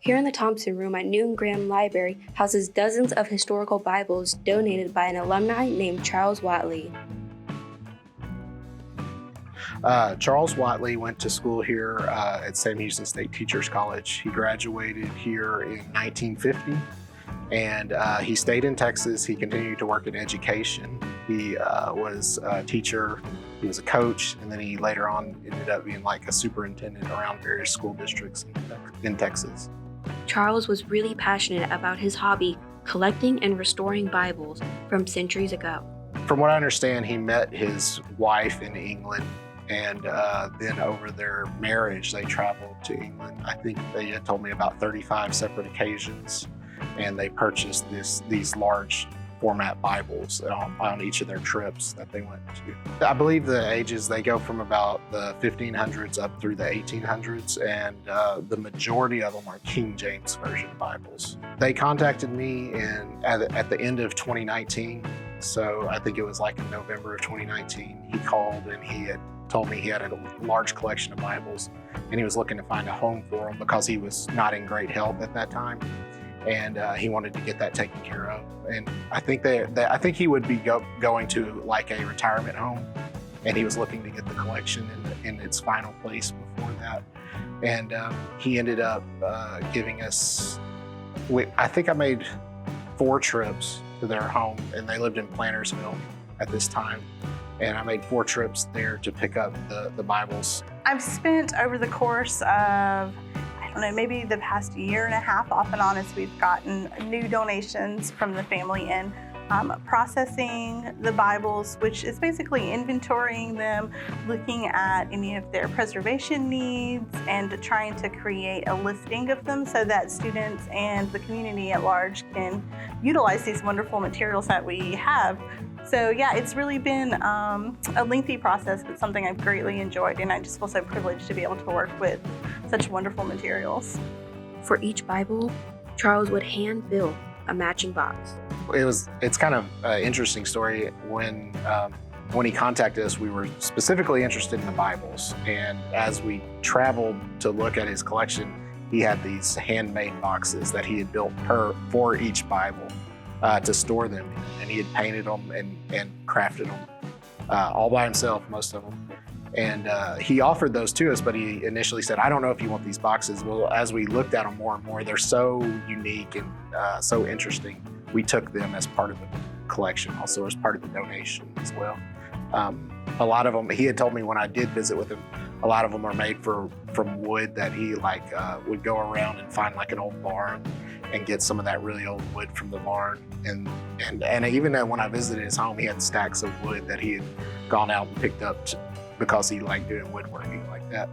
Here in the Thompson Room at Newton Graham Library houses dozens of historical Bibles donated by an alumni named Charles Whatley. Charles Whatley went to school here at Sam Houston State Teachers College. He graduated here in 1950, and he stayed in Texas. He continued to work in education. He was a teacher, he was a coach, and then he later on ended up being like a superintendent around various school districts in Texas. Charles was really passionate about his hobby, collecting and restoring Bibles from centuries ago. From what I understand, he met his wife in England, and then over their marriage, they traveled to England. I think they had told me about 35 separate occasions, and they purchased these large format Bibles on each of their trips that they went to. I believe the ages, they go from about the 1500s up through the 1800s, and the majority of them are King James Version Bibles. They contacted me at the end of 2019, so I think it was like in November of 2019. He called and he had told me he had a large collection of Bibles, and he was looking to find a home for them because he was not in great health at that time. And he wanted to get that taken care of. And I think he would be going to like a retirement home, and he was looking to get the collection in its final place before that. And he ended up giving us, I think I made 4 trips to their home, and they lived in Plantersville at this time. And I made 4 trips there to pick up the Bibles. I've spent over the course of, I don't know, maybe the past year and a half off and on as we've gotten new donations from the family in processing the Bibles, which is basically inventorying them, looking at any of their preservation needs, and trying to create a listing of them so that students and the community at large can utilize these wonderful materials that we have. So yeah, it's really been a lengthy process, but something I've greatly enjoyed, and I just feel so privileged to be able to work with such wonderful materials. For each Bible, Charles would hand build a matching box. It's kind of an interesting story. When he contacted us, we were specifically interested in the Bibles, and as we traveled to look at his collection, he had these handmade boxes that he had built for each Bible to store them in, and he had painted them and crafted them all by himself, most of them. And he offered those to us, but he initially said, I don't know if you want these boxes. Well, as we looked at them more and more, they're so unique and so interesting. We took them as part of the collection, also as part of the donation as well. A lot of them, he had told me when I did visit with him, a lot of them are made from wood that he would go around and find like an old barn and get some of that really old wood from the barn. And even when I visited his home, he had stacks of wood that he had gone out and picked up because he liked doing woodworking like that.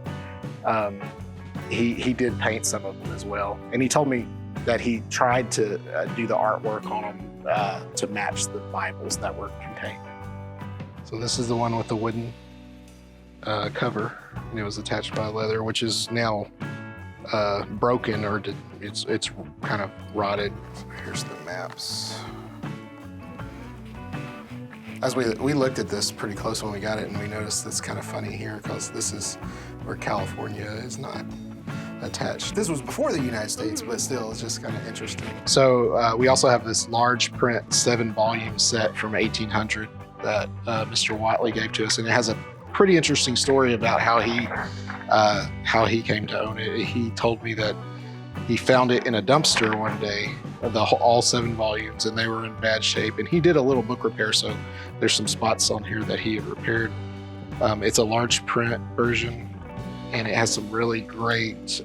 He did paint some of them as well. And he told me that he tried to do the artwork on them to match the Bibles that were contained. So this is the one with the wooden cover, and it was attached by leather, which is now broken, or it's kind of rotted. Here's the maps. As we looked at this pretty close when we got it, and we noticed it's kind of funny here because this is where California is not attached. This was before the United States, but still, it's just kind of interesting. So we also have this large print 7-volume set from 1800 that Mr. Whatley gave to us, and it has a pretty interesting story about how he came to own it. He told me that he found it in a dumpster one day, all 7 volumes, and they were in bad shape. And he did a little book repair, so there's some spots on here that he had repaired. It's a large print version, and it has some really great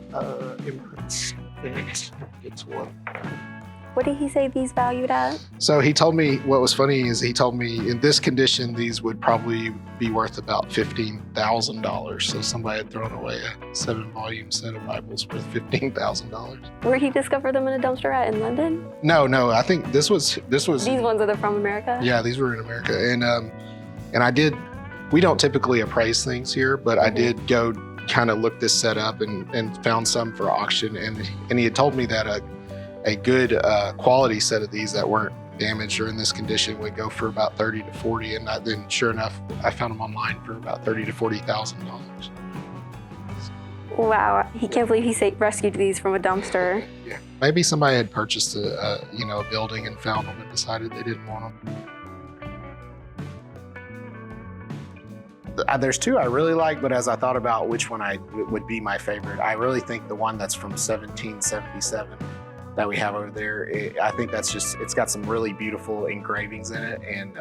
imprints in it. It's one. What did he say these valued at? So he told me, what was funny is he told me in this condition, these would probably be worth about $15,000. So somebody had thrown away a 7-volume set of Bibles worth $15,000. Where he discovered them in a dumpster at in London? No, I think this was. These ones are from America? Yeah, these were in America. And I did, we don't typically appraise things here, but I did go kind of look this set up and found some for auction. And he had told me that a good quality set of these that weren't damaged or in this condition would go for about $30 to $40, and then sure enough, I found them online for about $30,000 to $40,000. Wow, he can't believe rescued these from a dumpster. Yeah, maybe somebody had purchased a building and found them and decided they didn't want them. There's two I really like, but as I thought about which one would be my favorite, I really think the one that's from 1777 that we have over there. I think it's got some really beautiful engravings in it and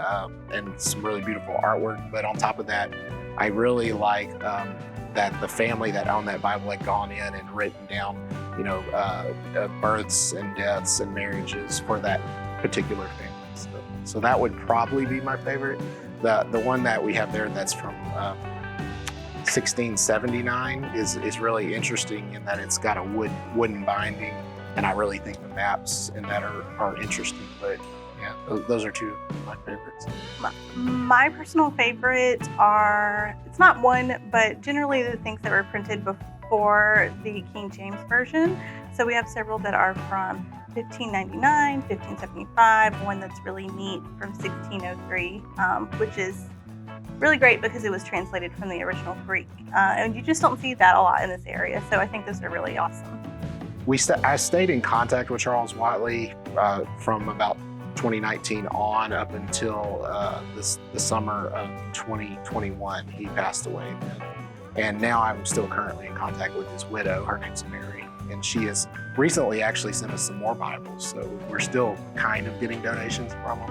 some really beautiful artwork. But on top of that, I really like that the family that owned that Bible had gone in and written down, births and deaths and marriages for that particular family. So that would probably be my favorite. The one that we have there that's from 1679 is really interesting in that it's got a wooden binding, and I really think the maps in that are interesting. But yeah, those are two of my favorites. My personal favorites are, it's not one, but generally the things that were printed before the King James Version. So we have several that are from 1599, 1575, one that's really neat from 1603, which is really great because it was translated from the original Greek. And you just don't see that a lot in this area. So I think those are really awesome. I stayed in contact with Charles Whatley from about 2019 on up until the summer of 2021. He passed away then. And now I'm still currently in contact with his widow. Her name's Mary. And she has recently actually sent us some more Bibles. So we're still kind of getting donations from him.